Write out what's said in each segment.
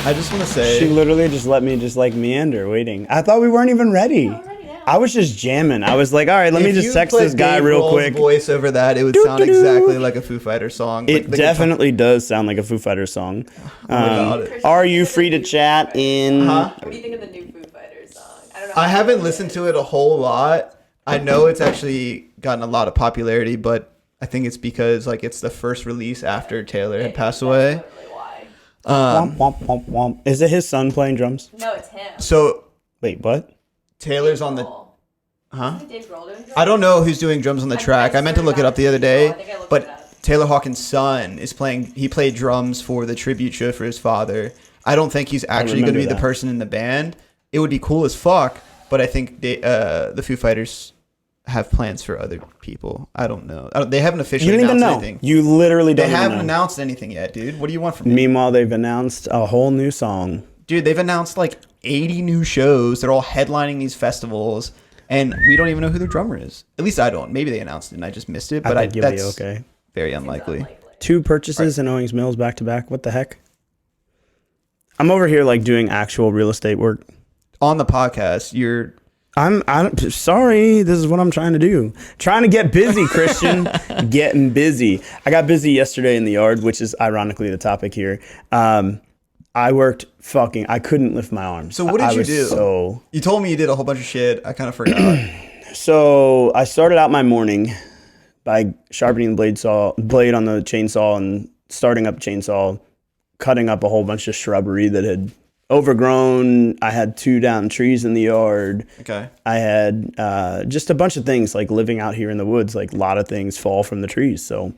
I just want to say... She literally just let me just like meander waiting. I thought we weren't even ready. I was just jamming. I was like, all right, let me just text this guy real quick. If you put Dave Grohl's voice over that, it would sound exactly like a Foo Fighters song. It definitely does sound like a Foo Fighters song. Are you free to chat in... What do you think of the new Foo Fighters song? I don't know. I haven't listened to it a whole lot. I know it's actually gotten a lot of popularity, but I think it's because like it's the first release after Taylor had passed away. That's literally why. Womp, womp, womp, womp. Is it his son playing drums? No, it's him. So... Wait, what? Taylor's on the... Huh? Dave Grohl doing drums? I don't know who's doing drums on the track. I meant to look it up the other day, but Taylor Hawkins' son is playing. He played drums for the tribute show for his father. I don't think he's actually going to be the person in the band. It would be cool as fuck, but I think the Foo Fighters have plans for other people. I don't know. They haven't officially announced anything. You literally don't. They haven't announced anything yet, dude. What do you want from me? Meanwhile, they've announced a whole new song. Dude, they've announced like 80 new shows. They're all headlining these festivals. And we don't even know who their drummer is. At least I don't. Maybe they announced it and I just missed it. But that's okay. Very unlikely. 2 purchases in Owings Mills back to back. What the heck? I'm over here like doing actual real estate work. On the podcast, I'm sorry. This is what I'm trying to do. Trying to get busy, Christian. Getting busy. I got busy yesterday in the yard, which is ironically the topic here. I worked I couldn't lift my arms. So what did you do? You told me you did a whole bunch of shit. I kind of forgot. So I started out my morning by sharpening the blade on the chainsaw and starting up the chainsaw, cutting up a whole bunch of shrubbery that had overgrown. I had 2 down trees in the yard. Okay. I had just a bunch of things like living out here in the woods. Like a lot of things fall from the trees. So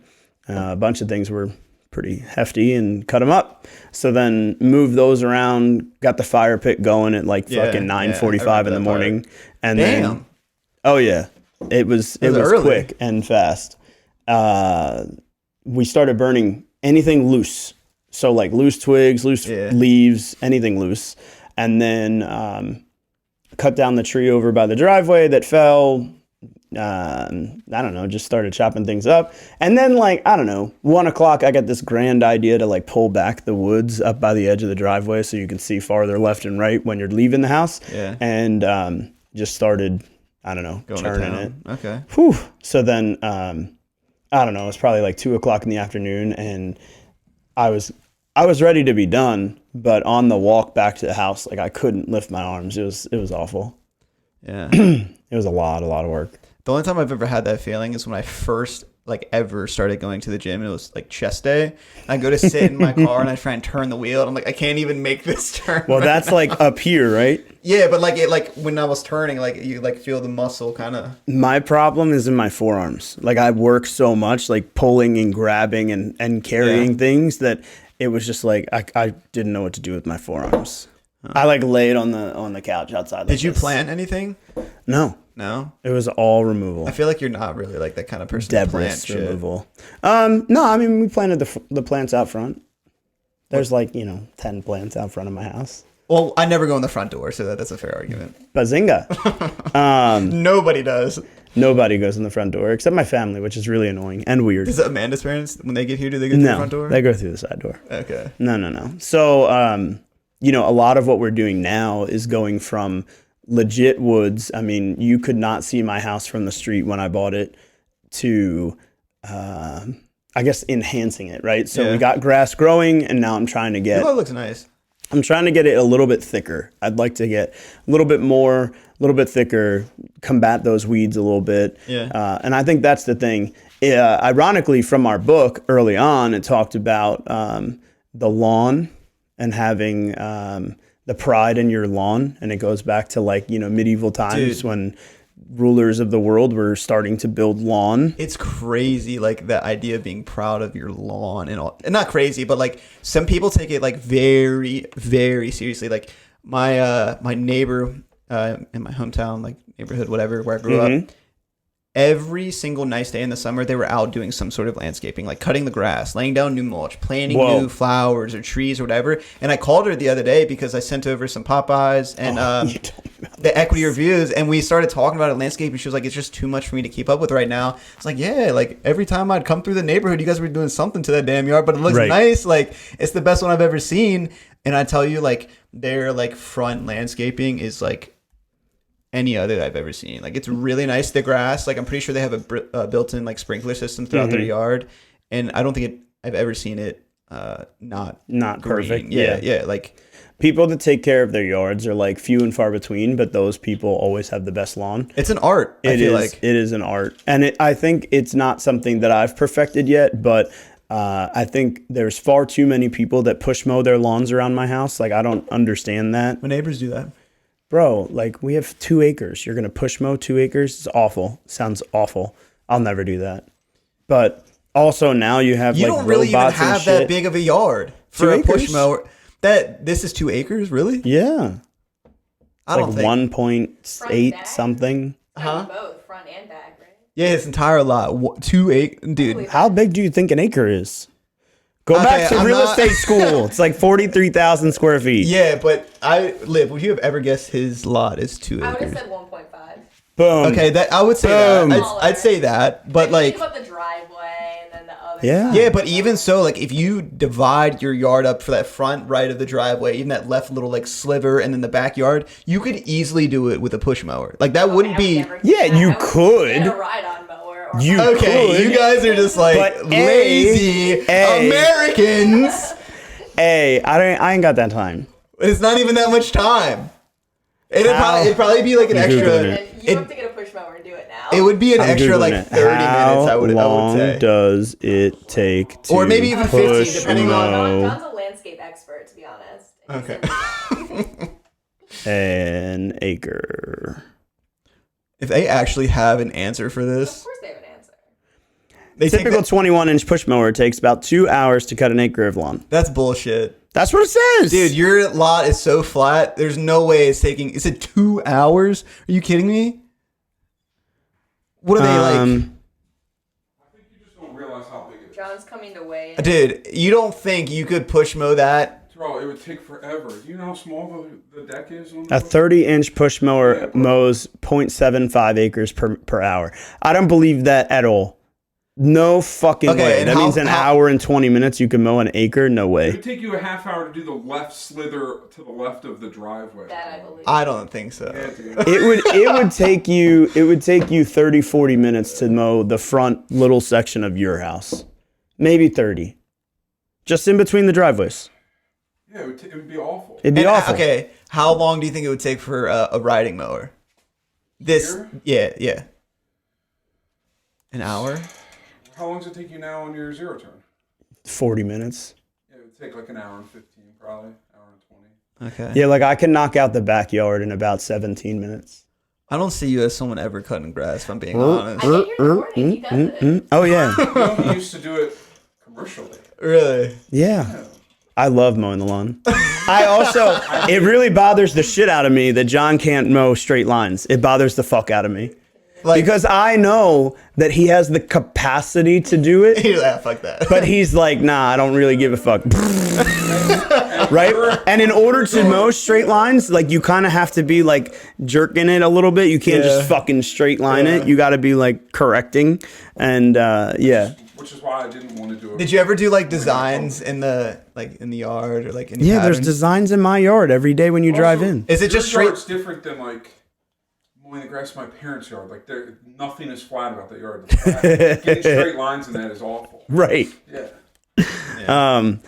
a bunch of things were pretty hefty and cut them up. So then moved those around, got the fire pit going at like fucking 9:45 in the morning. And then, oh yeah, it was quick and fast. We started burning anything loose. So like loose twigs, loose leaves, anything loose. And then cut down the tree over by the driveway that fell. I don't know, just started chopping things up. And then like, I don't know, 1:00, I got this grand idea to like pull back the woods up by the edge of the driveway so you can see farther left and right when you're leaving the house. Yeah. And just started, I don't know, turning it. Okay. Whew. So then, I don't know, it was probably like 2:00 in the afternoon and I was ready to be done, but on the walk back to the house, like I couldn't lift my arms. It was awful. Yeah. It was a lot of work. The only time I've ever had that feeling is when I first ever started going to the gym. It was like chest day. I go to sit in my car and I try and turn the wheel and I'm like, I can't even make this turn. Well, that's like up here, right? Yeah, but when I was turning, you feel the muscle kind of. My problem is in my forearms. Like I work so much, like pulling and grabbing and carrying things that it was just like I didn't know what to do with my forearms. I like laid on the couch outside. Did you plant anything? No, it was all removal. I feel like you're not really like that kind of person. Debris removal. No, I mean we planted the plants out front. There's 10 plants out front of my house. Well, I never go in the front door, so that's a fair argument. Bazinga! Nobody does. Nobody goes in the front door except my family, which is really annoying and weird. Does Amanda's parents, when they get here, do they go through the front door? They go through the side door. Okay. No. So, a lot of what we're doing now is going from legit woods. I mean, you could not see my house from the street when I bought it to, I guess, enhancing it, right? So we got grass growing, and now I'm trying to get... It looks nice. I'm trying to get it a little bit thicker. I'd like to get a little bit thicker, combat those weeds a little bit. Yeah. And I think that's the thing. Ironically, from our book early on, it talked about the lawn and having the pride in your lawn. And it goes back to medieval times when rulers of the world were starting to build lawn. It's crazy, the idea of being proud of your lawn and all. And not crazy, but some people take it very, very seriously. My neighbor in my hometown, neighborhood, whatever, where I grew up, every single nice day in the summer, they were out doing some sort of landscaping, like cutting the grass, laying down new mulch, planting new flowers or trees or whatever. And I called her the other day because I sent over some Popeyes and the equity reviews, and we started talking about it landscaping. She was like, it's just too much for me to keep up with right now. It's like, yeah, like every time I'd come through the neighborhood, you guys were doing something to that damn yard, but it looks nice. Like, it's the best one I've ever seen. And I tell you, like, their like front landscaping is like any other I've ever seen. Like, it's really nice. The grass, like, I'm pretty sure they have a built-in like sprinkler system throughout their yard, and I don't think I've ever seen it not green. Perfect. Yeah. Like, people that take care of their yards are like few and far between, but those people always have the best lawn. It's an art. I feel like it is an art, and I think it's not something that I've perfected yet, but. I think there's far too many people that push mow their lawns around my house. Like, I don't understand that. My neighbors do that. Bro, like, we have 2 acres. You're going to push mow 2 acres? It's awful. Sounds awful. I'll never do that. But also now you have you like don't really even robots have that big of a yard for a push mower. This is 2 acres, really? Yeah. I don't think 1.8 something. Both front and back, right? Yeah, his entire lot. 2 acres, dude. How big do you think an acre is? Go back to real estate school. It's like 43,000 square feet. Yeah, but would you have ever guessed his lot is 2 acres? I would have said 1.5. Boom. Okay, that I would say that. I'd say that, but like, think about the driveway and then the other. Yeah. side. Yeah, but even so, like, if you divide your yard up for that front right of the driveway, even that left little like sliver, and then the backyard, you could easily do it with a push mower. Like, that wouldn't be. Yeah, you could. Get a ride-on mower. Or You could. You guys are just like lazy Americans. Hey, I ain't got that time. It's not even that much time. It'd probably be like an extra. You have to get a push mower and do it now. It would be an extra like 30 minutes. I would say. How long does it take to or maybe even 15, depending on. John's a landscape expert, to be honest. Okay. An acre. If they actually have an answer for this, Of course they have an answer. Typical 21-inch push mower takes about 2 hours to cut an acre of lawn. That's bullshit. That's what it says. Dude, your lot is so flat. There's no way it's taking. Is it 2 hours? Are you kidding me? What are they like? I think you just don't realize how big it is. John's coming to weigh. Dude, you don't think you could push mow that? Bro, it would take forever. Do you know how small the deck is? On A 30-inch push mower mows 0.75 acres per hour. I don't believe that at all. No fucking way. That means an hour and 20 minutes you can mow an acre? No way. It would take you a half hour to do the left slither to the left of the driveway. That I believe. I don't think so. Yeah, dude. It would take you 30, 40 minutes to mow the front little section of your house. Maybe 30. Just in between the driveways. Yeah, it would be awful. It'd be awful. Okay, how long do you think it would take for a riding mower? Yeah. An hour? How long does it take you now on your zero turn? 40 minutes. Yeah, it would take like an hour and 15 probably. Hour and 20. Okay. Yeah, like I can knock out the backyard in about 17 minutes. I don't see you as someone ever cutting grass, if I'm being honest. I think you're recording. He does it. Oh, yeah. He used to do it commercially. Really? Yeah. I love mowing the lawn. It really bothers the shit out of me that John can't mow straight lines. It bothers the fuck out of me. Like, Because I know that he has the capacity to do it, you're like, fuck that. but he's like, nah, I don't really give a fuck. Right? And in order to mow straight lines, like, you kind of have to be like jerking it a little bit. You can't just fucking straight line it. You got to be like correcting. And yeah. Which is why I didn't want to do it. Did you ever do like designs in the yard or like any Yeah, there's patterns? designs in my yard every day when you drive in. Is it just your straight? yard's different than like mowing the grass in my parents' yard. Like nothing is flat about that yard. Getting straight lines in that is awful. Right. Yeah.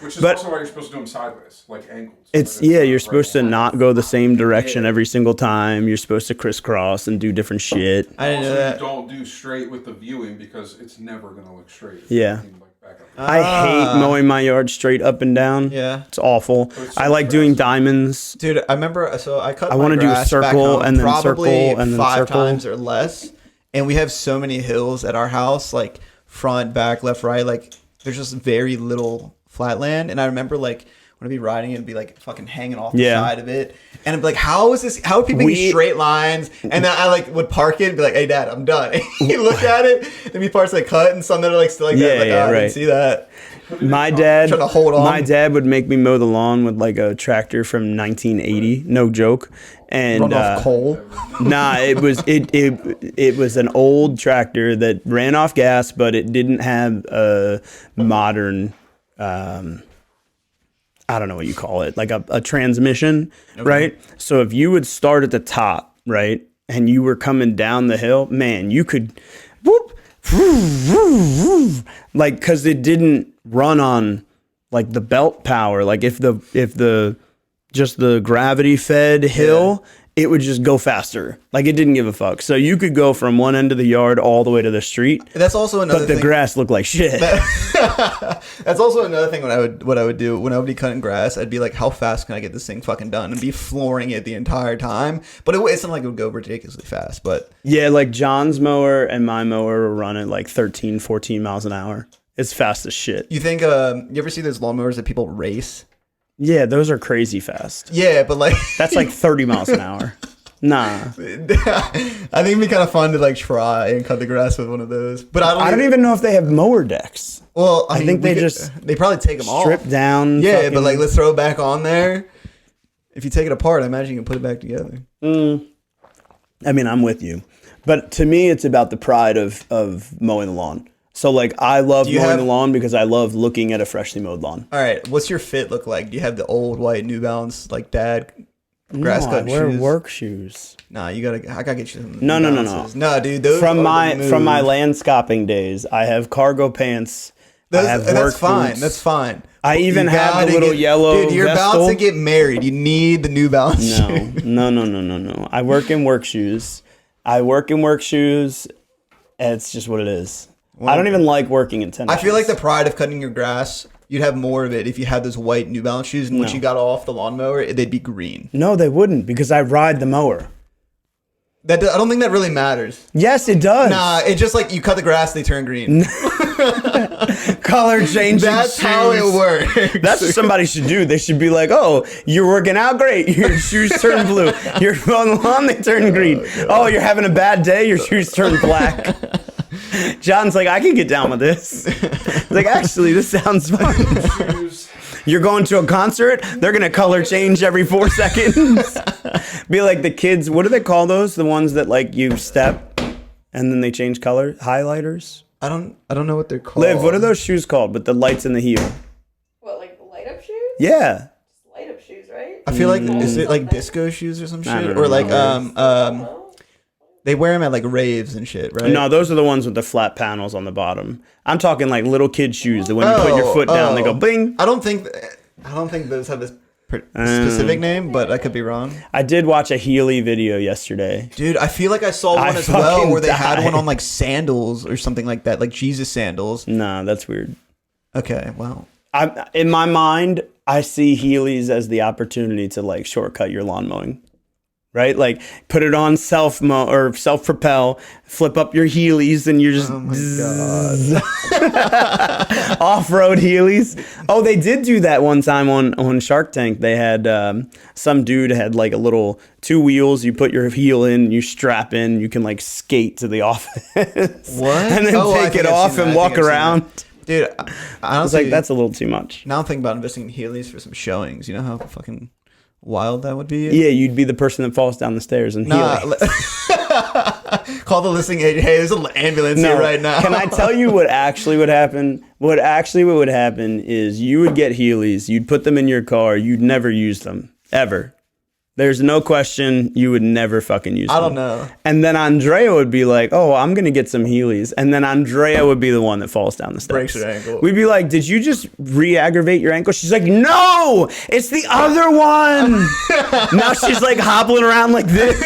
Which is but- also why you're supposed to do them sideways, like angles. You're supposed to not go the same direction every single time. You're supposed to crisscross and do different shit. I didn't know that. You don't do straight with the viewing because it's never gonna look straight. Yeah. Like back up. I hate mowing my yard straight up and down. Yeah. It's awful. I like doing diamonds. Dude, I remember. So I cut. I my want to do a grass back circle home and then probably circle and then 5 circle. times or less, and we have so many hills at our house, like front, back, left, right. Like there's just very little flat land, and I remember like When I'd be riding it, it'd be like fucking hanging off the Yeah. side of it. And I'd be like, how is this? How are people making straight lines? And then I like would park it and be like, hey, Dad, I'm done. And you look at it, there'd be parts like cut and some that are like still like that. Like, I didn't see that. My dad, trying to hold on. My dad would make me mow the lawn with like a tractor from 1980. No joke. And Run off coal. Nah, it was an old tractor that ran off gas, but it didn't have a modern, I don't know what you call it, like a transmission, right? So if you would start at the top, right, and you were coming down the hill, man, you could, whoop, like, because it didn't run on like the belt power. Like if the just the gravity fed hill, it would just go faster. Like it didn't give a fuck. So you could go from one end of the yard all the way to the street. That's also another thing. But the grass looked like shit. That's also another thing what I would do when I would be cutting grass. I'd be like, how fast can I get this thing fucking done? And be flooring it the entire time. But it's not like it would go ridiculously fast. But yeah, like John's mower and my mower were running like 13, 14 miles an hour. It's fast as shit. You think, you ever see those lawnmowers that people race? Yeah, those are crazy fast. Yeah, but like... That's like 30 miles an hour. Nah. I think it'd be kind of fun to like try and cut the grass with one of those. But I don't even know if they have mower decks. Well, I think they probably take them off. Strip down. Yeah, but like let's throw it back on there. If you take it apart, I imagine you can put it back together. I mean, I'm with you. But to me, it's about the pride of mowing the lawn. So like I love mowing the lawn because I love looking at a freshly mowed lawn. All right, what's your fit look like? Do you have the old white New Balance like dad grass cut shoes? I wear work shoes. Nah, I gotta get you some. No. No, dude, those from my landscaping days, I have cargo pants. That's fine. Boots. That's fine. I even have the little yellow. Dude, you're about to get married. You need the New Balance shoes. No. I work in work shoes. It's just what it is. Well, I don't even like working in tennis. I feel like the pride of cutting your grass, you'd have more of it if you had those white New Balance shoes, and once you got off the lawnmower, they'd be green. No, they wouldn't, because I ride the mower. I don't think that really matters. Yes, it does. Nah, it's just like you cut the grass, they turn green. Color changing. That's shoes. how it works. That's what somebody should do. They should be like, oh, you're working out great. Your shoes turn blue. You're on the lawn, they turn green. Oh, you're having a bad day, your shoes turn black. John's like, I can get down with this. He's like, actually, this sounds fun. You're going to a concert, they're going to color change every 4 seconds. Be like the kids, what do they call those? The ones that like you step and then they change color? Highlighters? I don't know what they're called. Liv, what are those shoes called with the lights in the heel? What, like light up shoes? Yeah. Just light up shoes, right? I feel like, is it like disco shoes or some shit? don't Or like, No? they wear them at like raves and shit, right? No, those are the ones with the flat panels on the bottom. I'm talking like little kid shoes that when you put your foot down, they go bing. I don't think those have this specific name, but I could be wrong. I did watch a Healy video yesterday. Dude, I feel like I saw one as well where they had one on like sandals or something like that, like Jesus sandals. Nah, that's weird. Okay, well. In my mind, I see Heelys as the opportunity to like shortcut your lawn mowing. Right? Like put it on self-mow or self-propel, flip up your Heelys and you're just off-road Heelys. Oh, they did do that one time on Shark Tank. They had some dude had like a little 2 wheels. You put your heel in, you strap in, you can like skate to the office. What? And then take it off and walk around. Dude, I was like, that's a little too much. Now I'm thinking about investing in Heelys for some showings. You know how fucking wild that would be? Yeah, you'd be the person that falls down the stairs and Heely. Call the listing agent. Hey, there's an ambulance here right now. Can I tell you what actually would happen? What would happen is you would get Heelys, you'd put them in your car, you'd never use them. Ever. There's no question you would never fucking use them. I don't know. And then Andrea would be like, oh, I'm going to get some Heelys. And then Andrea would be the one that falls down the steps. Breaks her ankle. We'd be like, did you just re-aggravate your ankle? She's like, no, it's the other one. Now she's like hobbling around like this.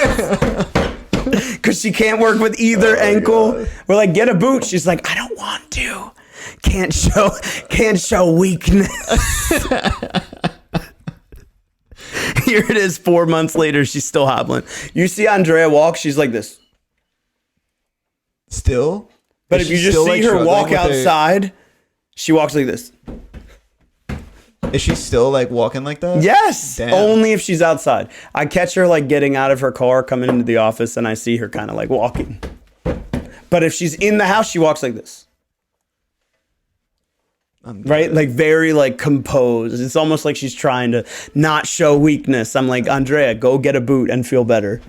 Because she can't work with either ankle. God. We're like, get a boot. She's like, I don't want to. Can't show weakness. Here it is 4 months later. She's still hobbling. You see Andrea walk. She's like this. Still? But if you just see her walk outside, she walks like this. Is she still like walking like that? Yes. Damn. Only if she's outside. I catch her like getting out of her car, coming into the office, and I see her kind of like walking. But if she's in the house, she walks like this. Right? Like very like composed. It's almost like she's trying to not show weakness. I'm like, Andrea, go get a boot and feel better.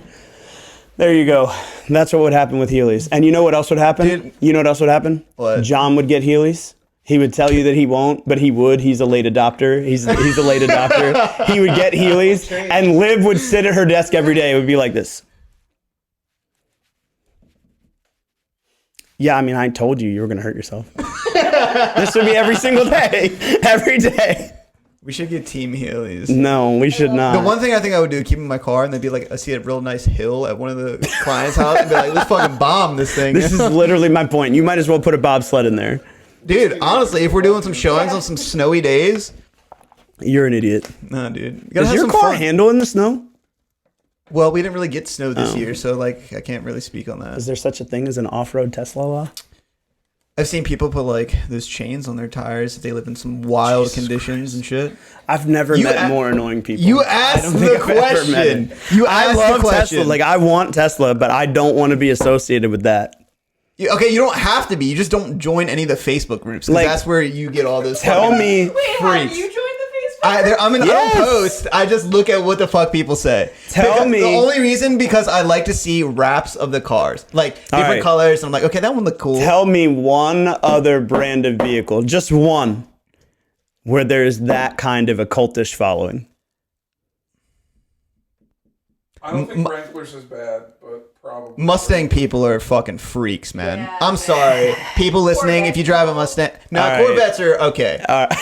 There you go. That's what would happen with Heelys. And you know what else would happen? Dude. You know what else would happen? What? John would get Heelys. He would tell you that he won't, but he would. He's a late adopter. He's a late adopter. He would get Heelys, and Liv would sit at her desk every day. It would be like this. Yeah, I mean, I told you were going to hurt yourself. This would be every single day. Every day. We should get Team Heelys. No, we should not. The one thing I think I would do, keep in my car, and they'd be like, I see a real nice hill at one of the clients' house, and be like, let's fucking bomb this thing. This is literally my point. You might as well put a bobsled in there. Dude, honestly, if we're doing some showings on some snowy days, You're an idiot. no, dude. You gotta Does have your some car fun. handle in the snow? Well, we didn't really get snow this year, so like I can't really speak on that. Is there such a thing as an off-road Tesla law? I've seen people put like those chains on their tires if they live in some wild conditions and shit. I've never met more annoying people. You I asked don't think the I've ever met question. him. You I asked love the question. Tesla. Like, I want Tesla, but I don't want to be associated with that. Okay, you don't have to be. You just don't join any of the Facebook groups. 'Cause Like, that's where you get all this. Tell fucking- me. Wait, have Freaks. you joined the Facebook? I Yes. don't post. I just look at what the fuck people say. Tell me. The only reason because I like to see wraps of the cars, like All different right. colors. And I'm like, okay, that one look cool. Tell me one other brand of vehicle, just one, where there's that kind of a cultish following. I don't think Wrangler's is bad, but probably. Mustang people are fucking freaks, man. Yeah, I'm sorry. People listening, if you drive a Mustang. No, All right. Corvettes are okay. All right.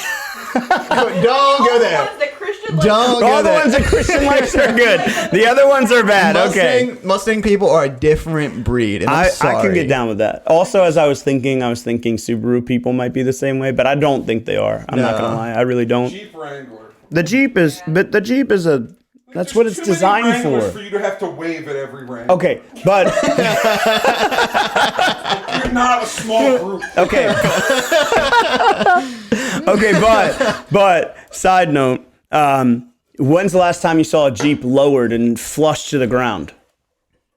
Don't go there. Ones that Christian likes. Don't go All the there. ones that Christian likes are good. The other ones are bad. Okay. Mustang people are a different breed. And I'm I sorry. can get down with that. Also, as I was thinking Subaru people might be the same way, but I don't think they are. I'm not gonna lie, I really don't. Jeep Wrangler. The Jeep is, but the Jeep is a. That's what it's Too many designed Wranglers for. you to have to wave at every Wrangler. Okay, but You're not a small group. okay, okay, but side note, when's the last time you saw a Jeep lowered and flushed to the ground?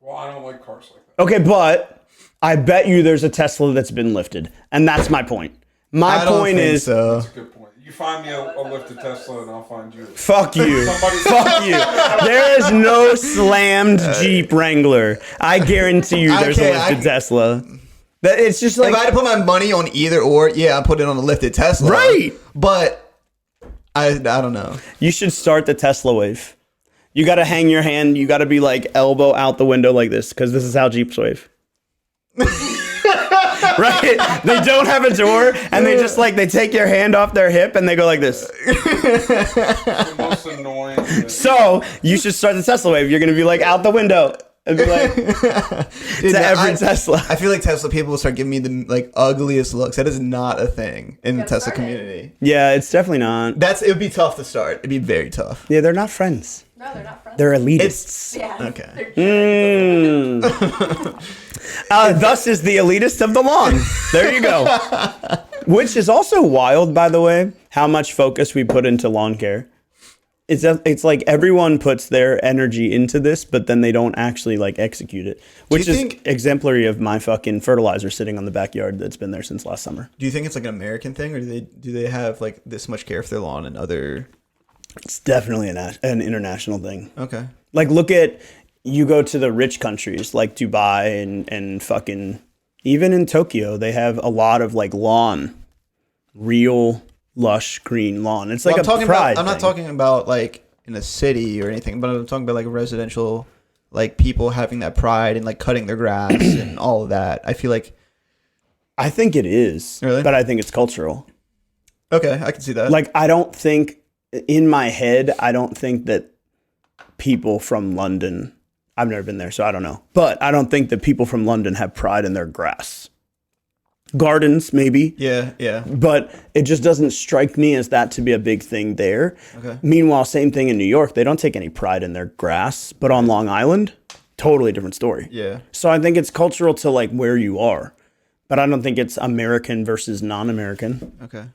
Well, I don't like cars like that. Okay, but I bet you there's a Tesla that's been lifted, and that's my point. My I don't point think is, so. That's a good point. You find me a lifted Tesla, and I'll find you. fuck you. Somebody- Fuck you. There is no slammed Jeep Wrangler. I guarantee you there's Okay, a lifted I- Tesla. That it's just like If I had to put my money on either or, yeah, I put it on a lifted Tesla. Right. But I don't know. you should start the Tesla wave. You got to hang your hand. You got to be like elbow out the window like this because this is how Jeeps wave. Right? They don't have a door and they just like they take your hand off their hip and they go like this. The most annoying. So you should start the Tesla wave. You're gonna be like out the window and be like Dude, to every I Tesla. I feel like Tesla people will start giving me the like ugliest looks. That is not a thing in the Gotta Tesla start it. community. Yeah, it's definitely not. It would be tough to start. It'd be very tough. Yeah, they're not friends. No, they're not friends. They're elitists. Yeah. Okay. They're Thus is the elitist of the lawn. There you go. Which is also wild, by the way, how much focus we put into lawn care. It's like everyone puts their energy into this, but then they don't actually like execute it, which you is think- exemplary of my fucking fertilizer sitting on the backyard that's been there since last summer. Do you think it's like an American thing, or do they have like this much care for their lawn and other? It's definitely an international thing. Okay. Like, look at, you go to the rich countries like Dubai and fucking, even in Tokyo, they have a lot of like lawn, real lush green lawn. It's like Well, a pride I'm not thing. talking about like in a city or anything, but I'm talking about like residential, like people having that pride and like cutting their grass and all of that. I feel like. I think it is, Really? but I think it's cultural. Okay, I can see that. Like, I don't think, in my head, I don't think that people from London, I've never been there, so I don't know. But I don't think that people from London have pride in their grass. Gardens, maybe. Yeah. But it just doesn't strike me as that to be a big thing there. Okay. Meanwhile, same thing in New York. They don't take any pride in their grass. But on Long Island, totally different story. Yeah. So I think it's cultural to like where you are. But I don't think it's American versus non-American. Okay.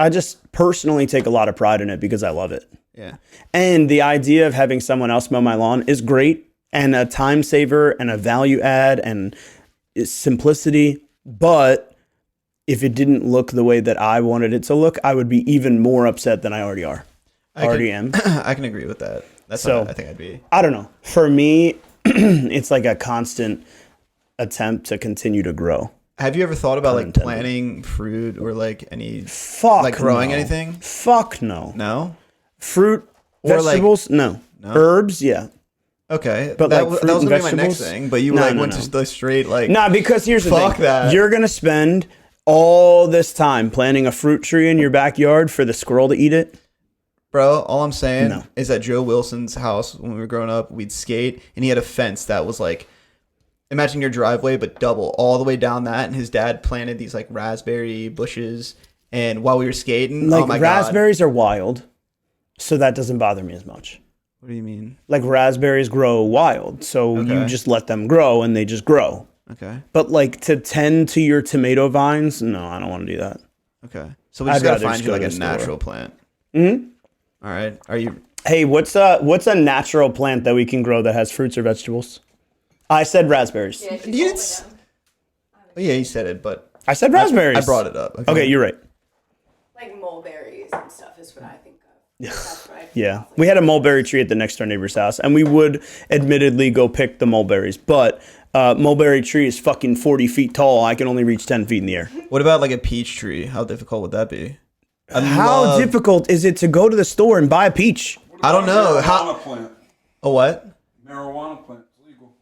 I just personally take a lot of pride in it because I love it. Yeah. And the idea of having someone else mow my lawn is great and a time saver and a value add and it's simplicity. But if it didn't look the way that I wanted it to look, I would be even more upset than I already am. I can agree with that. That's So, what I think I'd be. I don't know. For me, it's like a constant attempt to continue to grow. Have you ever thought about like Unintended. planting fruit or like any Fuck like growing no. anything? Fuck no. No. Fruit, Or, like- vegetables, no. Herbs, yeah. Okay, But, that, like, that was fruit gonna and be my next vegetables? thing, but you No, like no, went no. to the straight like. Nah, because here's the Fuck thing. that. You're going to spend all this time planting a fruit tree in your backyard for the squirrel to eat it? Bro, all I'm saying No. is at Joe Wilson's house when we were growing up, we'd skate, and he had a fence that was like, imagine your driveway, but double all the way down that. And his dad planted these like raspberry bushes, and while we were skating, Like oh my raspberries are wild, so that doesn't bother me as much. god, what do you mean? Like raspberries grow wild, so you Okay. just let them grow and they just grow. Okay, But like to tend to your tomato vines, no, I don't want to do that. okay, so we I'd just gotta rather find just you go like to a the store. natural plant. Mm-hmm. All right, are you? Hey, what's a natural plant that we can grow that has fruits or vegetables? I said raspberries. Yeah, she's You holding didn't s- them. Oh, yeah, you said it, but I said raspberries. I brought it up. Okay, you're right. Like mulberries and stuff is what I think of. That's what I think Yeah, of. we had a mulberry tree at the next door neighbor's house, and we would admittedly go pick the mulberries. But mulberry tree is fucking 40 feet tall. I can only reach 10 feet in the air. What about like a peach tree? How difficult would that be? How difficult is it to go to the store and buy a peach? What I don't about know. a How- marijuana plant? A what? Marijuana plant. It's legal.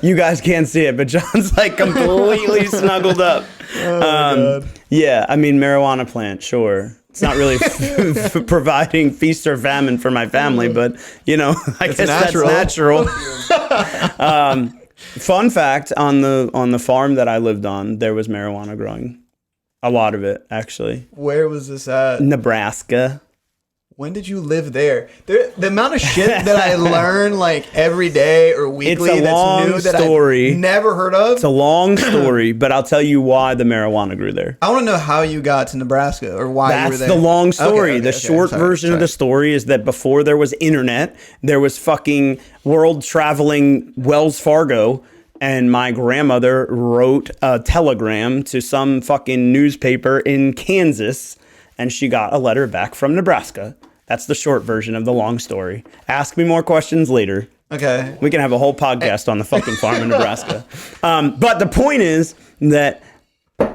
You guys can't see it, but John's like completely snuggled up. Yeah, I mean, marijuana plant, sure. It's not really providing feast or famine for my family, but you know, I guess natural. that's natural. Fun fact: on the farm that I lived on, there was marijuana growing. A lot of it, actually. Where was this at? Nebraska. When did you live there? The amount of shit that I learn like every day or weekly It's a that's long new that story. I've never heard of. It's a long story, but I'll tell you why the marijuana grew there. I want to know how you got to Nebraska or why you were That's there. the long story. Okay, The okay, short sorry, version of the story is that before there was internet, there was fucking world traveling Wells Fargo, and my grandmother wrote a telegram to some fucking newspaper in Kansas, and she got a letter back from Nebraska. That's the short version of the long story. Ask me more questions later. Okay. We can have a whole podcast on the fucking farm in Nebraska. But the point is that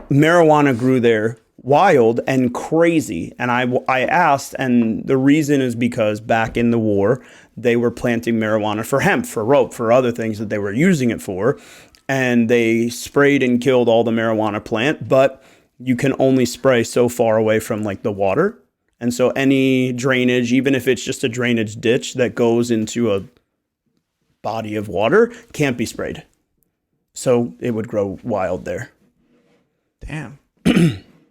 marijuana grew there wild and crazy. And I asked, and the reason is because back in the war, they were planting marijuana for hemp, for rope, for other things that they were using it for. And they sprayed and killed all the marijuana plant, but you can only spray so far away from like the water. And so any drainage, even if it's just a drainage ditch that goes into a body of water, can't be sprayed. So it would grow wild there. Damn.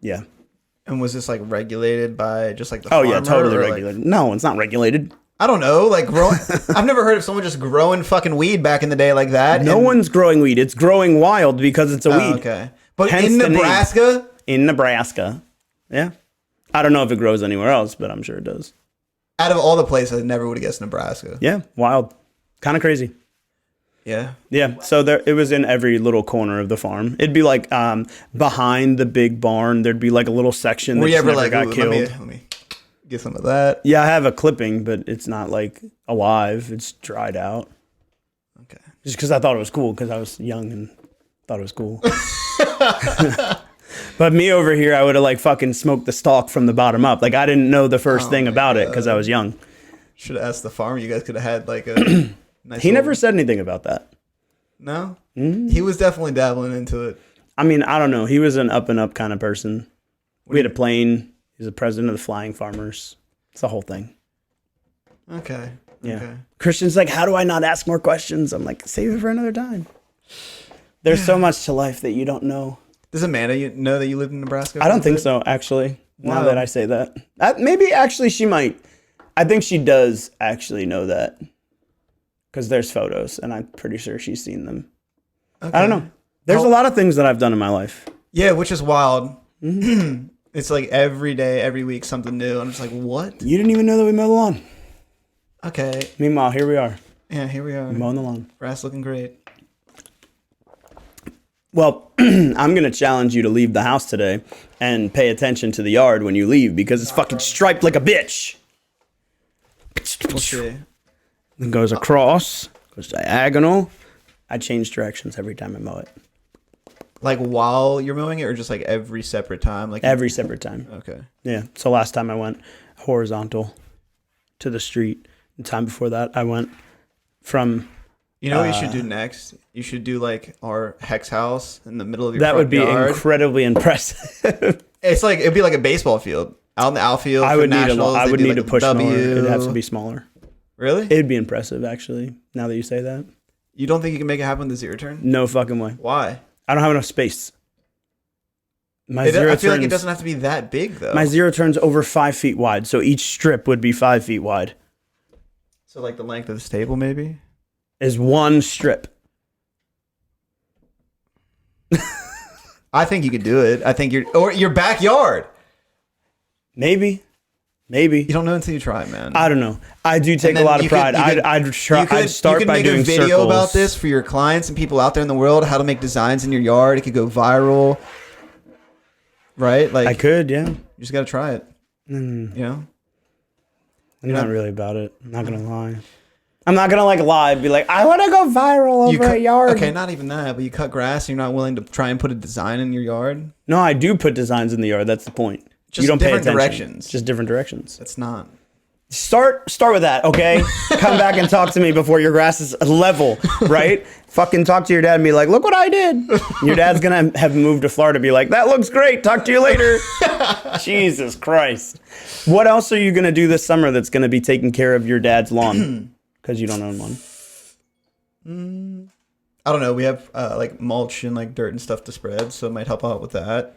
Yeah. And was this like regulated by just like the Oh, yeah, farmer, totally or, like- regulated. No, it's not regulated. I don't know, like growing. I've never heard of someone just growing fucking weed back in the day like that. No one's growing weed. It's growing wild because it's a weed. Okay, but Hence in the name. Nebraska, In Nebraska. Yeah. I don't know if it grows anywhere else, but I'm sure it does. out of all the places, I never would have guessed Nebraska. Yeah, wild. Kind of crazy. Yeah. Yeah, so there it was in every little corner of the farm. It'd be like behind the big barn. There'd be like a little section that Were you ever never like, got "Ooh, killed. let me get some of that? Yeah, I have a clipping, but it's not like alive. It's dried out. Okay. Just because I thought it was cool because I was young and thought it was cool. But me over here, I would have like fucking smoked the stalk from the bottom up. Like I didn't know the first thing about it because I was young. Should have asked the farmer. You guys could have had like a nice. He little- never said anything about that. No. He was definitely dabbling into it. I mean, I don't know. He was an up and up kind of person. We had a plane. He was the president of the Flying Farmers. It's the whole thing. Okay. Yeah. Okay. Christian's like, how do I not ask more questions? I'm like, save it for another time. There's so much to life that you don't know. Does Amanda know that you lived in Nebraska? I don't think so, actually. Now Wow. that I say that, maybe actually she might. I think she does actually know that because there's photos, and I'm pretty sure she's seen them. I don't know. There's a lot of things that I've done in my life. Yeah, which is wild. It's like every day, every week, something new. I'm just like, what? You didn't even know that we mowed the lawn. Okay. Meanwhile, here we are. Yeah, here we are. Mowing the lawn. Grass looking great. Well, I'm going to challenge you to leave the house today and pay attention to the yard when you leave because it's fucking striped like a bitch. We'll see. Then goes across, goes diagonal. I change directions every time I mow it. Like while you're mowing it, or just like every separate time? Like Every separate time. Okay. Yeah. So last time I went horizontal to the street. The time before that, I went from... You know what you should do next? You should do like our hex house in the middle of your That front would be yard. incredibly impressive. It's like it'd be like a baseball field out in the outfield. I for would need nationals, I they would do, need like, to push more. W. It'd have to be smaller. Really? It'd be impressive, actually. Now that you say that, You don't think you can make it happen with the zero turn? no fucking way. Why? I don't have enough space. My I zero feel like it turns. doesn't have to be that big though. My zero turns over 5 feet wide, so each strip would be 5 feet wide. So like the length of this table, maybe. Is one strip. I think you could do it. I think your backyard. Maybe. You don't know until you try, man. I don't know. I do take a lot of pride. I'd start by doing You could make a video circles. about this for your clients and people out there in the world, how to make designs in your yard. It could go viral. Right? Like I could, yeah. you just gotta try it. You know? I'm not really about it. I'm not gonna lie. I'm not gonna lie. Be like, I want to go viral over a yard. Okay, not even that, but you cut grass and you're not willing to try and put a design in your yard. No, I do put designs in the yard. That's the point. Just you don't pay different attention. directions. Just different directions. That's not. Start with that, okay? Come back and talk to me before your grass is level, right? Fucking talk to your dad and be like, look what I did. Your dad's gonna have moved to Florida, be like, that looks great. Talk to you later. Jesus Christ. What else are you gonna do this summer that's gonna be taking care of your dad's lawn? Because you don't own one. I don't know. We have like mulch and like dirt and stuff to spread, so it might help out with that.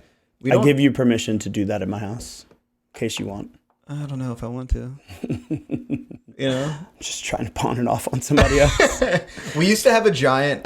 I give you permission to do that at my house, in case you want. I don't know if I want to. You know? I'm just trying to pawn it off on somebody else. We used to have a giant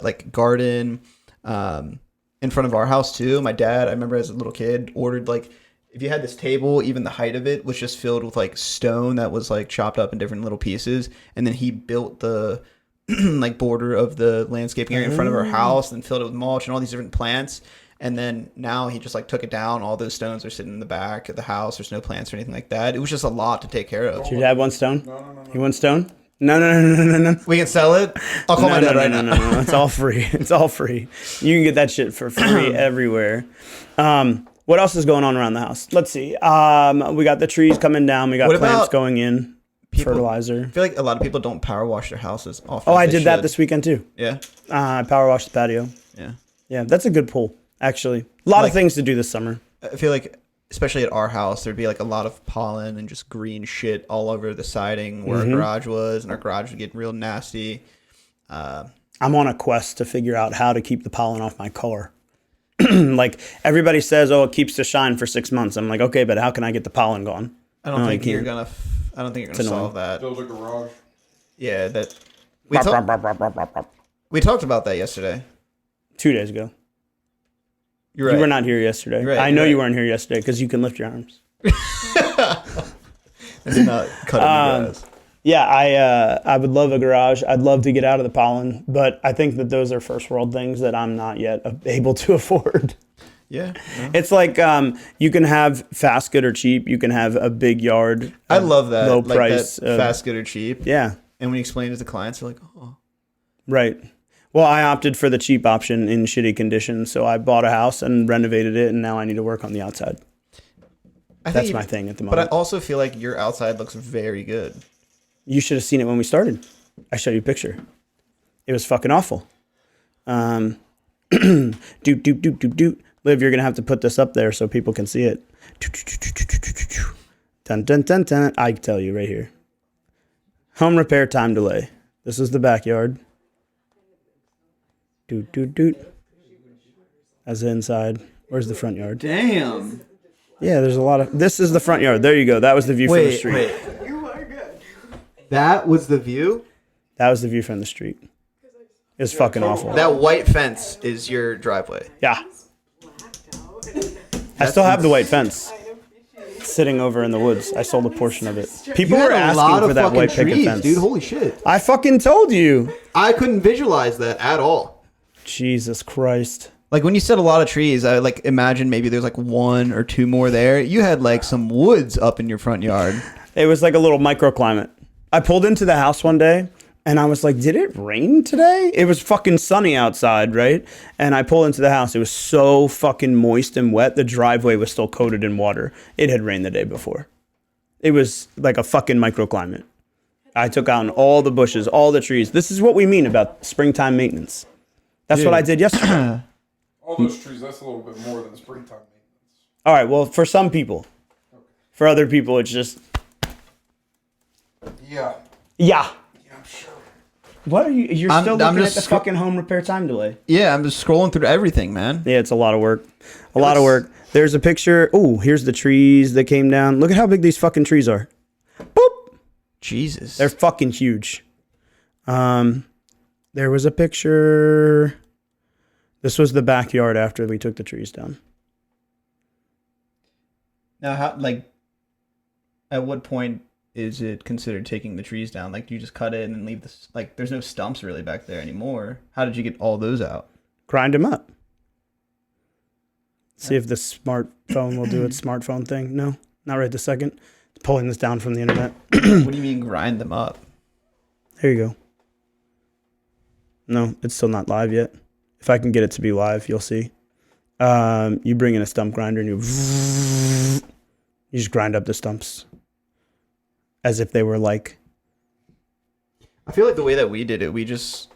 like garden in front of our house too. My dad, I remember as a little kid, ordered like, if you had this table, even the height of it was just filled with like stone that was like chopped up in different little pieces. And then he built the like border of the landscaping area in front of our house and filled it with mulch and all these different plants. And then now he just like took it down. All those stones are sitting in the back of the house. There's no plants or anything like that. It was just a lot to take care of. Did your dad want stone? No. You want stone? No. We can sell it. I'll call my dad right now. No. It's all free. It's all free. You can get that shit for free everywhere. What else is going on around the house? Let's see. We got the trees coming down. We got plants going in. Fertilizer. I feel like a lot of people don't power wash their houses often. Oh, I did that this weekend too. Yeah. I power washed the patio. Yeah, that's a good pull. Actually, a lot of things to do this summer. I feel like, especially at our house, there'd be like a lot of pollen and just green shit all over the siding where our garage was, and our garage would get real nasty. I'm on a quest to figure out how to keep the pollen off my car. Like everybody says, oh, it keeps the shine for 6 months. I'm like, okay, but how can I get the pollen gone? I don't think you're gonna solve that. Build a garage. Yeah, that we talked about that yesterday. 2 days ago. You're right. You were not here yesterday. Right, I know you weren't here yesterday because you can lift your arms. I did not cut any grass. Yeah, I would love a garage. I'd love to get out of the pollen, but I think that those are first world things that I'm not yet able to afford. Yeah. No. It's like you can have fast, good, or cheap. You can have a big yard. I love that. Low like price. That fast, good, or cheap. Yeah. And when you explain it to clients, they're like, oh. Right. Well, I opted for the cheap option in shitty condition, so I bought a house and renovated it, and now I need to work on the outside. That's my thing at the moment. But I also feel like your outside looks very good. You should have seen it when we started. I showed you a picture. It was fucking awful. Doot, doot, doot, doot, doot. Liv, you're going to have to put this up there so people can see it. Dun, dun, dun, dun. I tell you right here. Home repair time delay. This is the backyard. Doot, doot, doot. That's the inside. Where's the front yard? Damn. Yeah, there's a lot of... This is the front yard. There you go. That was the view from the street. Wait. You are good. That was the view? That was the view from the street. It was fucking awful. That white fence is your driveway. Yeah. Blacked out. I still have the white fence sitting over in the woods. I sold a portion of it. People were asking for that white picket fence. Dude, holy shit. I fucking told you. I couldn't visualize that at all. Jesus Christ. Like when you said a lot of trees, I like imagine maybe there's like 1 or 2 more there. You had like some woods up in your front yard. It was like a little microclimate. I pulled into the house one day and I was like, did it rain today? It was fucking sunny outside, right? And I pulled into the house. It was so fucking moist and wet. The driveway was still coated in water. It had rained the day before. It was like a fucking microclimate. I took out all the bushes, all the trees. This is what we mean about springtime maintenance. That's what I did yesterday. All those trees, that's a little bit more than springtime maintenance. All right, well, for some people. For other people, it's just... Yeah. Yeah. Yeah, I'm sure. What are you... You're still I'm looking just at the fucking home repair time delay. Yeah, I'm just scrolling through everything, man. Yeah, it's a lot of work. A lot of work. There's a picture. Oh, here's the trees that came down. Look at how big these fucking trees are. Boop. Jesus. They're fucking huge. There was a picture... This was the backyard after we took the trees down. Now, how, like, at what point is it considered taking the trees down? Like, do you just cut it and then leave this? Like, there's no stumps really back there anymore. How did you get all those out? Grind them up. See if the smartphone will do its smartphone thing. No, not right this second. It's pulling this down from the internet. What do you mean grind them up? There you go. No, it's still not live yet. If I can get it to be live, you'll see. You bring in a stump grinder and you just grind up the stumps as if they were like... I feel like the way that we did it, we just...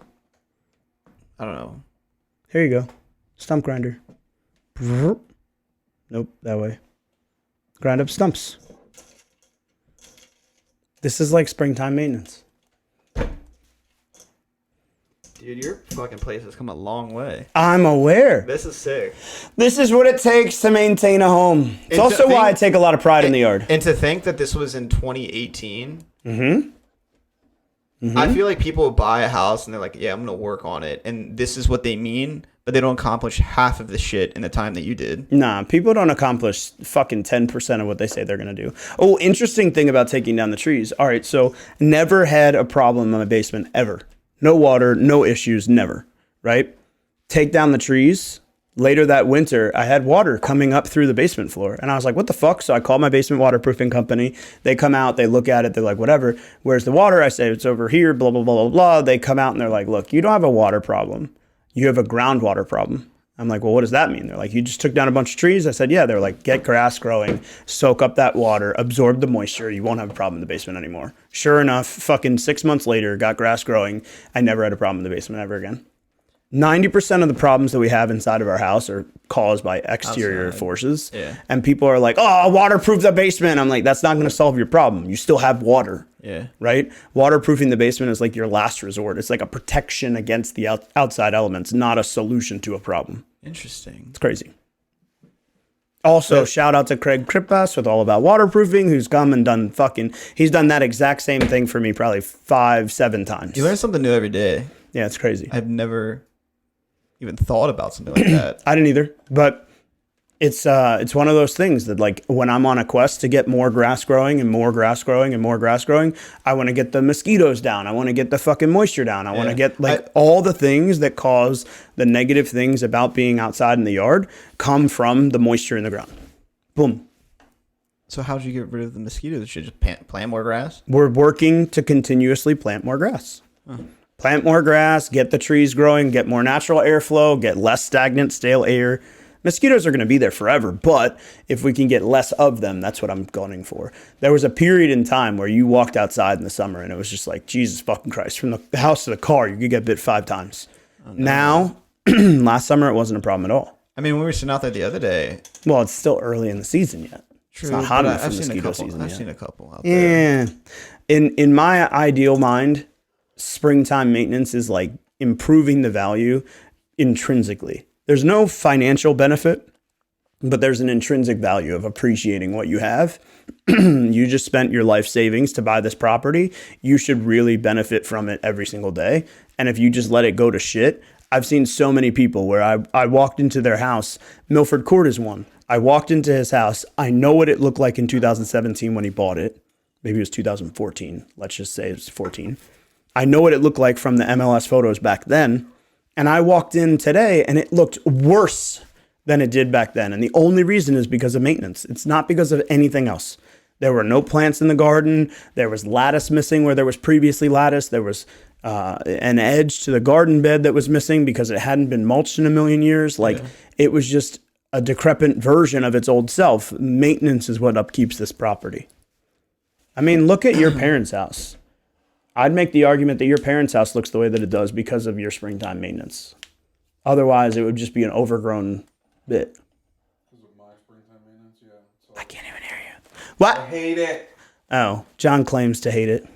I don't know. Here you go. Stump grinder. Nope, that way. Grind up stumps. This is like springtime maintenance. Dude, your fucking place has come a long way. I'm aware. This is sick. This is what it takes to maintain a home. It's also why I take a lot of pride in the yard. And to think that this was in 2018. I feel like people buy a house and they're like, yeah, I'm going to work on it. And this is what they mean, but they don't accomplish half of the shit in the time that you did. Nah, people don't accomplish fucking 10% of what they say they're going to do. Oh, interesting thing about taking down the trees. All right, so never had a problem in my basement ever. No water, no issues, never, right? Take down the trees. Later that winter, I had water coming up through the basement floor. And I was like, what the fuck? So I called my basement waterproofing company. They come out, they look at it, they're like, whatever. Where's the water? I say, it's over here, blah, blah, blah, blah, blah. They come out and they're like, look, you don't have a water problem. You have a groundwater problem. I'm like, well, what does that mean? They're like, you just took down a bunch of trees? I said, yeah. They're like, get grass growing, soak up that water, absorb the moisture. You won't have a problem in the basement anymore. Sure enough, fucking 6 months later, got grass growing. I never had a problem in the basement ever again. 90% of the problems that we have inside of our house are caused by exterior forces. Yeah. And people are like, oh, waterproof the basement. I'm like, that's not going to solve your problem. You still have water. Yeah. Right? Waterproofing the basement is like your last resort. It's like a protection against the outside elements, not a solution to a problem. Interesting. It's crazy. Also, shout out to Craig Krippas with All About Waterproofing, who's come and done he's done that exact same thing for me probably 5-7 times. You learn something new every day. Yeah, it's crazy. I've never even thought about something like that. I didn't either, but it's one of those things that, like, when I'm on a quest to get more grass growing and more grass growing and more grass growing, I want to get the mosquitoes down. I want to get the fucking moisture down. I want to get all the things that cause the negative things about being outside in the yard come from the moisture in the ground. Boom. So how'd you get rid of the mosquitoes? Should you just plant more grass? We're working to continuously plant more grass. Huh. Plant more grass, get the trees growing, get more natural airflow, get less stagnant, stale air. Mosquitoes are going to be there forever, but if we can get less of them, that's what I'm gunning for. There was a period in time where you walked outside in the summer and it was just like, Jesus fucking Christ, from the house to the car, you could get bit 5 times. Oh, no. Now, last summer, it wasn't a problem at all. I mean, we were sitting out there the other day. Well, it's still early in the season yet. True, it's not hot enough for mosquito season yet. I've seen a couple out there. Yeah. In my ideal mind, springtime maintenance is like improving the value intrinsically. There's no financial benefit but there's an intrinsic value of appreciating what you have. You just spent your life savings to buy this property. You should really benefit from it every single day. And if you just let it go to shit, I've seen so many people where I walked into their house. Milford Court is one. I walked into his house. I know what it looked like in 2017 when he bought it. Maybe it was 2014. Let's just say it was 14. I know what it looked like from the MLS photos back then. And I walked in today and it looked worse than it did back then. And the only reason is because of maintenance. It's not because of anything else. There were no plants in the garden. There was lattice missing where there was previously lattice. There was an edge to the garden bed that was missing because it hadn't been mulched in a million years. Like it was just a decrepit version of its old self. Maintenance is what upkeeps this property. I mean, look at your parents' house. I'd make the argument that your parents' house looks the way that it does because of your springtime maintenance. Otherwise, it would just be an overgrown bit. Because of my springtime maintenance, yeah. I can't even hear you. What? I hate it. Oh, John claims to hate it.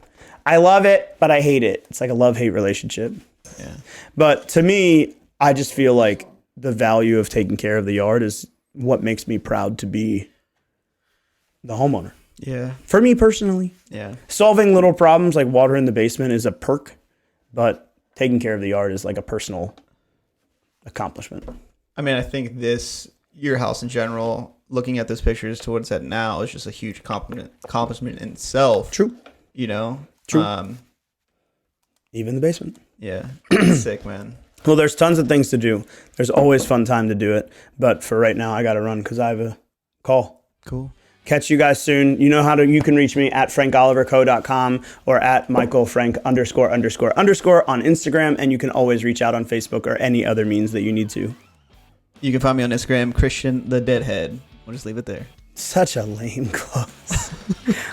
I love it, but I hate it. It's like a love-hate relationship. Yeah. But to me, I just feel like the value of taking care of the yard is what makes me proud to be the homeowner. Yeah. For me personally. Yeah. Solving little problems like water in the basement is a perk, but taking care of the yard is like a personal accomplishment. I mean, I think your house in general, looking at those pictures to what it's at now, is just a huge accomplishment in itself. True. You know? True. Even the basement. Yeah. It's sick, man. Well, there's tons of things to do. There's always fun time to do it. But for right now, I got to run because I have a call. Cool. Catch you guys soon. You know you can reach me at frankoliverco.com or at michaelfrank __ on Instagram. And you can always reach out on Facebook or any other means that you need to. You can find me on Instagram, Christian the Deadhead. We'll just leave it there. Such a lame close.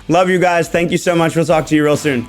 Love you guys. Thank you so much. We'll talk to you real soon.